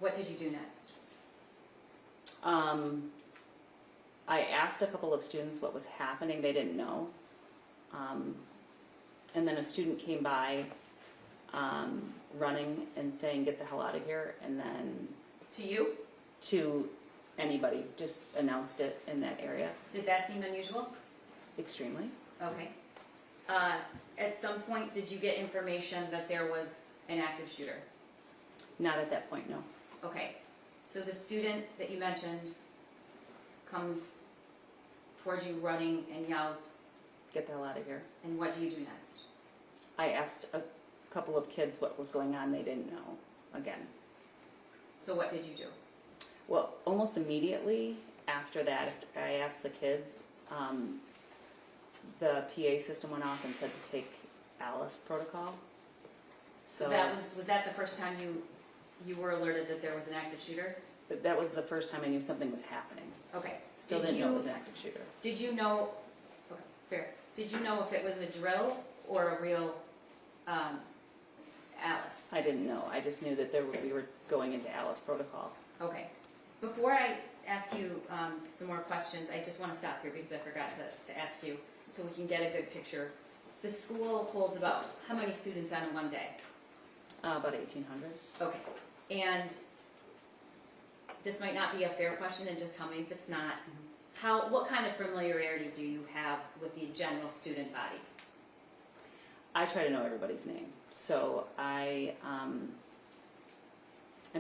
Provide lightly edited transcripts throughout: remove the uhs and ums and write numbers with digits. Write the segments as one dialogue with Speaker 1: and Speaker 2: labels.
Speaker 1: What did you do next?
Speaker 2: I asked a couple of students what was happening. They didn't know. And then a student came by running and saying, "Get the hell out of here." And then
Speaker 1: To you?
Speaker 2: to anybody, just announced it in that area.
Speaker 1: Did that seem unusual?
Speaker 2: Extremely.
Speaker 1: Okay. At some point, did you get information that there was an active shooter?
Speaker 2: Not at that point, no.
Speaker 1: Okay. So the student that you mentioned comes towards you running and yells,
Speaker 2: Get the hell out of here.
Speaker 1: and what do you do next?
Speaker 2: I asked a couple of kids what was going on. They didn't know, again.
Speaker 1: So what did you do?
Speaker 2: Well, almost immediately after that, I asked the kids, the PA system went off and said to take Alice protocol.
Speaker 1: So that was that the first time you were alerted that there was an active shooter?
Speaker 2: That was the first time I knew something was happening.
Speaker 1: Okay.
Speaker 2: Still didn't know it was an active shooter.
Speaker 1: Did you know, okay, fair. Did you know if it was a drill or a real Alice?
Speaker 2: I didn't know. I just knew that we were going into Alice protocol.
Speaker 1: Okay. Before I ask you some more questions, I just want to stop here because I forgot to ask you so we can get a good picture. The school holds about how many students on one day?
Speaker 2: About 1,800.
Speaker 1: Okay. And this might not be a fair question, and just tell me if it's not. What kind of familiarity do you have with the general student body?
Speaker 2: I try to know everybody's name, so I am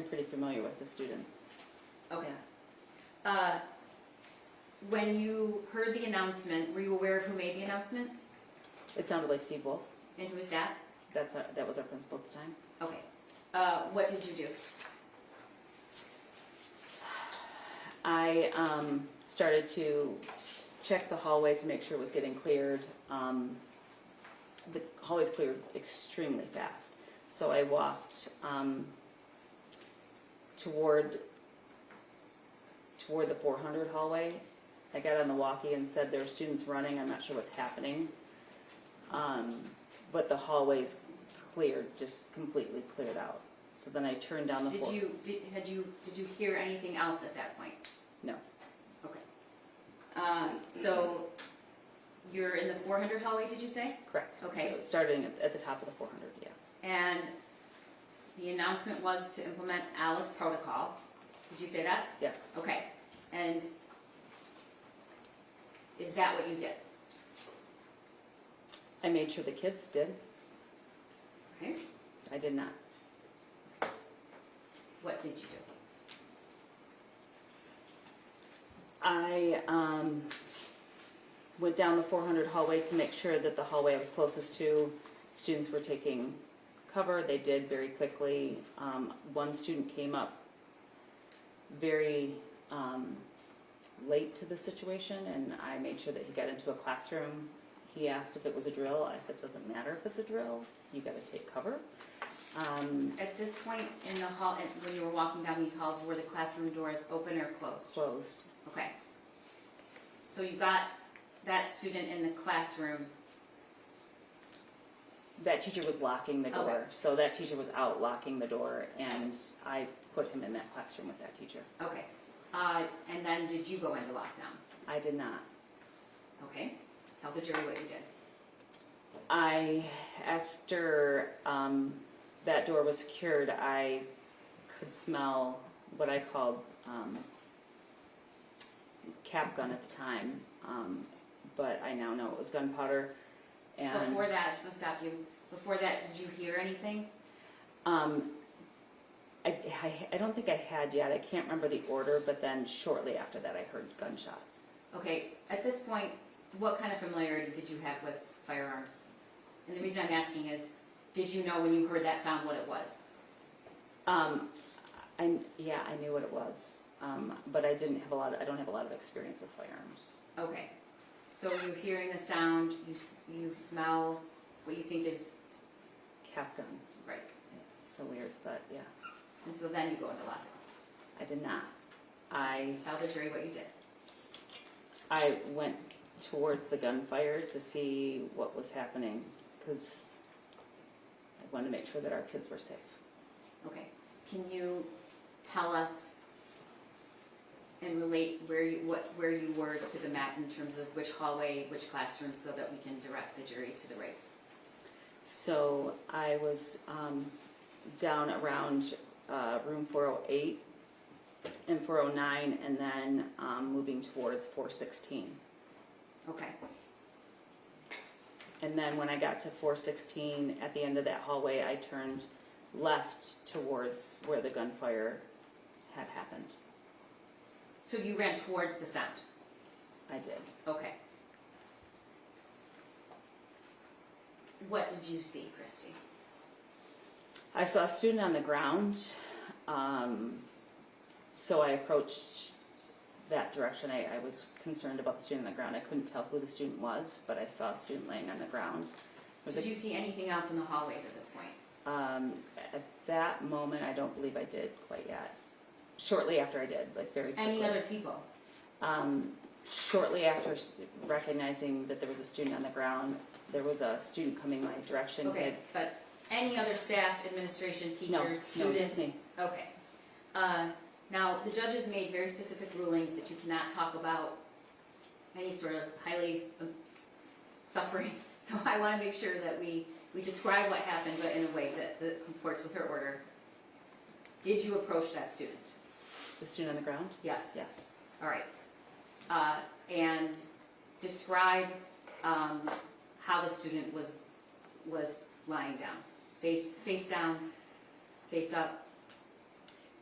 Speaker 2: pretty familiar with the students.
Speaker 1: Okay.
Speaker 2: Yeah.
Speaker 1: When you heard the announcement, were you aware of who made the announcement?
Speaker 2: It sounded like Steve Wolf.
Speaker 1: And who was that?
Speaker 2: That was our principal at the time.
Speaker 1: Okay. What did you do?
Speaker 2: I started to check the hallway to make sure it was getting cleared. The hallways cleared extremely fast. So I walked toward the 400 hallway. I got on the walkie and said, there are students running, I'm not sure what's happening. But the hallways cleared, just completely cleared out. So then I turned down the
Speaker 1: Did you hear anything else at that point?
Speaker 2: No.
Speaker 1: Okay. So you're in the 400 hallway, did you say?
Speaker 2: Correct.
Speaker 1: Okay.
Speaker 2: So starting at the top of the 400, yeah.
Speaker 1: And the announcement was to implement Alice protocol. Did you say that?
Speaker 2: Yes.
Speaker 1: Okay. And is that what you did?
Speaker 2: I made sure the kids did.
Speaker 1: Okay.
Speaker 2: I did not.
Speaker 1: What did you do?
Speaker 2: I went down the 400 hallway to make sure that the hallway I was closest to, students were taking cover. They did very quickly. One student came up very late to the situation, and I made sure that he got into a classroom. He asked if it was a drill. I said, doesn't matter if it's a drill. You got to take cover.
Speaker 1: At this point in the hall, when you were walking down these halls, were the classroom doors open or closed?
Speaker 2: Closed.
Speaker 1: Okay. So you got that student in the classroom.
Speaker 2: That teacher was locking the door.
Speaker 1: Okay.
Speaker 2: So that teacher was out locking the door, and I put him in that classroom with that teacher.
Speaker 1: Okay. And then did you go into lockdown?
Speaker 2: I did not.
Speaker 1: Okay. Tell the jury what you did.
Speaker 2: After that door was secured, I could smell what I called cap gun at the time, but I now know it was gunpowder. And
Speaker 1: Before that, I just want to stop you. Before that, did you hear anything?
Speaker 2: I don't think I had yet. I can't remember the order, but then shortly after that I heard gunshots.
Speaker 1: Okay. At this point, what kind of familiarity did you have with firearms? And the reason I'm asking is, did you know when you heard that sound what it was?
Speaker 2: I knew what it was, but I don't have a lot of experience with firearms.
Speaker 1: Okay. So you're hearing the sound, you smell what you think is
Speaker 2: Cap gun.
Speaker 1: right.
Speaker 2: So weird, but yeah.
Speaker 1: And so then you go into lockdown.
Speaker 2: I did not.
Speaker 1: Tell the jury what you did.
Speaker 2: I went towards the gunfire to see what was happening because I wanted to make sure that our kids were safe.
Speaker 1: Okay. Can you tell us and relate where you were to the map in terms of which hallway, which classroom, so that we can direct the jury to the right?
Speaker 2: So I was down around room 408 and 409, and then moving towards 416.
Speaker 1: Okay.
Speaker 2: And then when I got to 416, at the end of that hallway, I turned left towards where the gunfire had happened.
Speaker 1: So you ran towards the sound?
Speaker 2: I did.
Speaker 1: Okay. What did you see, Kristy?
Speaker 2: I saw a student on the ground, so I approached that direction. I was concerned about the student on the ground. I couldn't tell who the student was, but I saw a student laying on the ground.
Speaker 1: Did you see anything else in the hallways at this point?
Speaker 2: At that moment, I don't believe I did quite yet. Shortly after I did, like very quickly.
Speaker 1: Any other people?
Speaker 2: Shortly after recognizing that there was a student on the ground, there was a student coming my direction.
Speaker 1: Okay, but any other staff, administration, teachers, students?
Speaker 2: No, just me.
Speaker 1: Okay. Now, the judges made very specific rulings that you cannot talk about any sort of highly suffering. So I want to make sure that we describe what happened, but in a way that comports with her order. Did you approach that student?
Speaker 2: The student on the ground?
Speaker 1: Yes.
Speaker 2: Yes.
Speaker 1: All right. And describe how the student was lying down. Face down, face up.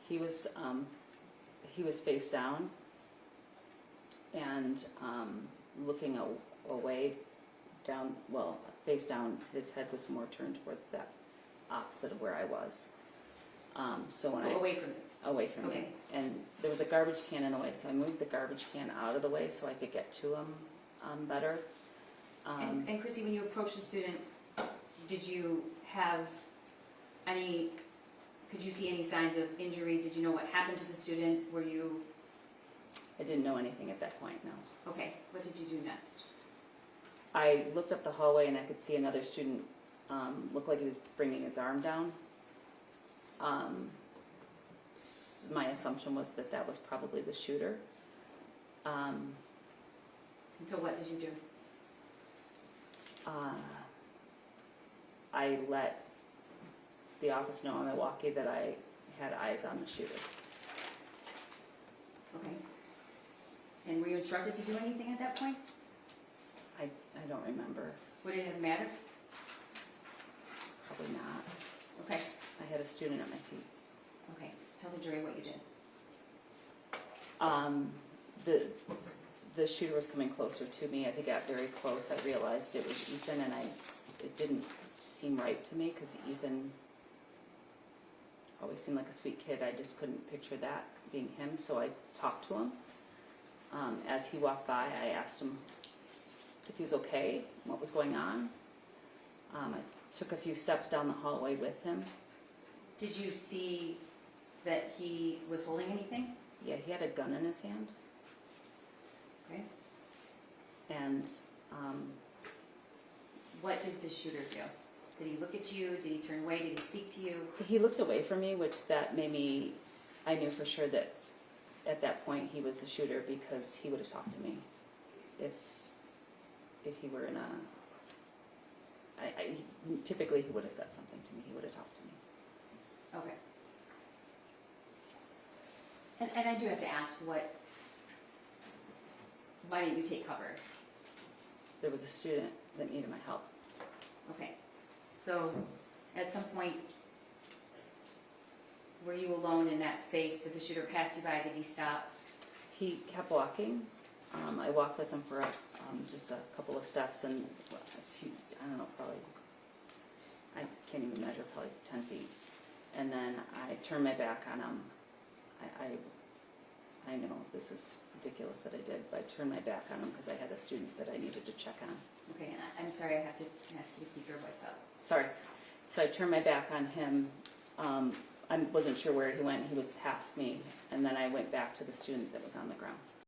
Speaker 2: He was face down and looking away down, well, face down. His head was more turned towards that opposite of where I was. So
Speaker 1: away from you.
Speaker 2: Away from me. And there was a garbage can in the way, so I moved the garbage can out of the way so I could get to him better.
Speaker 1: And Kristy, when you approached the student, did you have could you see any signs of injury? Did you know what happened to the student?
Speaker 2: I didn't know anything at that point, no.
Speaker 1: Okay, what did you do next?
Speaker 2: I looked up the hallway and I could see another student look like he was bringing his arm down. My assumption was that was probably the shooter.
Speaker 1: And so what did you do?
Speaker 2: I let the office know on Milwaukee that I had eyes on the shooter.
Speaker 1: Okay. And were you instructed to do anything at that point?
Speaker 2: I don't remember.
Speaker 1: Would it have mattered?
Speaker 2: Probably not.
Speaker 1: Okay.
Speaker 2: I had a student at my feet.
Speaker 1: Okay. Tell the jury what you did.
Speaker 2: The shooter was coming closer to me. As he got very close, I realized it was Ethan, and it didn't seem right to me because Ethan always seemed like a sweet kid. I just couldn't picture that being him, so I talked to him. As he walked by, I asked him if he was okay, what was going on. I took a few steps down the hallway with him.
Speaker 1: Did you see that he was holding anything?
Speaker 2: Yeah, he had a gun in his hand.
Speaker 1: Okay.
Speaker 2: And
Speaker 1: what did the shooter do? Did he look at you? Did he turn away? Did he speak to you?
Speaker 2: he looked away from me, which that made me, I knew for sure that at that point he was the shooter because he would have talked to me. If he were in a, typically he would have said something to me. He would have talked to me.
Speaker 1: Okay. And I do have to ask, why didn't you take cover?
Speaker 2: There was a student that needed my help.
Speaker 1: Okay. So, at some point, were you alone in that space? Did the shooter pass you by? Did he stop?
Speaker 2: He kept walking. I walked with him for just a couple of steps and a few, I don't know, probably, I can't even measure, probably 10 feet. And then I turned my back on him. I know this is ridiculous that I did, but I turned my back on him because I had a student that I needed to check on.
Speaker 1: Okay, and I'm sorry, I have to ask you to keep your voice up.
Speaker 2: Sorry. So I turned my back on him. I wasn't sure where he went. He was past me. And then I went back to the student that was on the ground.